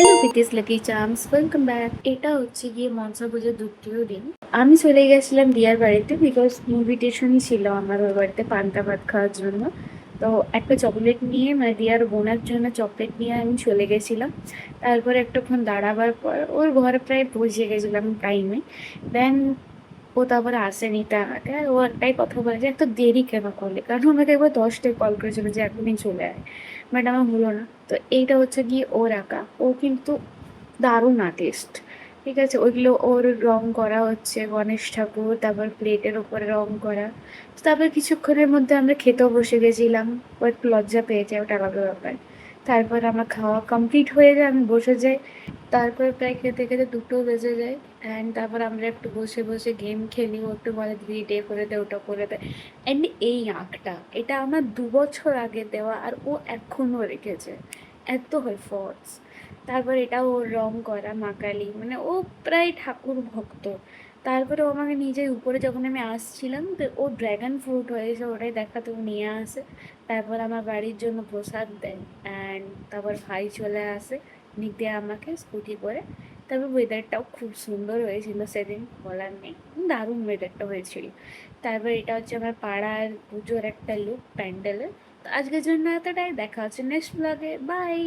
Hello beauties lucky charms, welcome back. এটা হচ্ছে গিয়ে মনসা পুজোর দ্বিতীয় দিন। আমি চলে গেছিলাম দিয়ার বাড়িতে, বিকজ ইনভিটেশনই ছিল আমার ওই বাড়িতে পান্তা ভাত খাওয়ার জন্য। তো একটা চকলেট নিয়ে, মানে দিয়ার বোনার জন্য চকলেট নিয়ে আমি চলে গেছিলাম। তারপরে একটুক্ষণ দাঁড়াবার পর ওর ঘরে প্রায় পৌঁছে গেছিলাম টাইমে। দেন ও তারপরে আসেনি, তা আমাকে ও একটাই কথা বলে যে এত দেরি কেন করলে, কারণ আমাকে একবার 10টায় কল করেছিল যে এখনই চলে আয়। বাট আমার হলো না। তো এইটা হচ্ছে গিয়ে ওর আঁকা, ও কিন্তু দারুণ আর্টিস্ট। ঠিক আছে, ওইগুলো ওর রং করা হচ্ছে গণেশ ঠাকুর, তারপর প্লেটের ওপরে রং করা। তারপর কিছুক্ষণের মধ্যে আমরা খেতেও বসে গেছিলাম। ও একটু লজ্জা পেয়েছে, ওটা আলাদা ব্যাপার। তারপর আমার খাওয়া কমপ্লিট হয়ে যায়, আমি বসে যাই। তারপর প্রায় খেতে খেতে 2টো বেজে যায়। অ্যান্ড তারপর আমরা একটু বসে বসে গেম খেলি, ও একটু বলে দিদি এটা করে দে ওটা করে দে। অ্যান্ড এই আঁকটা, এটা আমার 2 বছর আগে দেওয়া, আর ও এখনও রেখেছে। এত এফর্টস। তারপর এটা ওর রং করা মা কালী, মানে ও প্রায় ঠাকুর ভক্ত। তারপরে ও আমাকে নিজের উপরে যখন আমি আসছিলাম, তো ও ড্র্যাগন ফ্রুট হয়েছে, ওটাই দেখাতে ও নিয়ে আসে। তারপর আমার বাড়ির জন্য প্রসাদ দেয়। অ্যান্ড তারপর ভাই চলে আসে দিক দিয়ে আমাকে স্কুটি করে। তারপর ওয়েদারটাও খুব সুন্দর হয়েছিল সেদিন, বলার নেই। দারুণ ওয়েদারটা হয়েছিল। তারপর এটা হচ্ছে আমার পাড়ার পুজোর একটা লুক প্যান্ডেলের। তো আজকের জন্য এতটাই, দেখা হচ্ছে নেক্সট ব্লগে, বাই।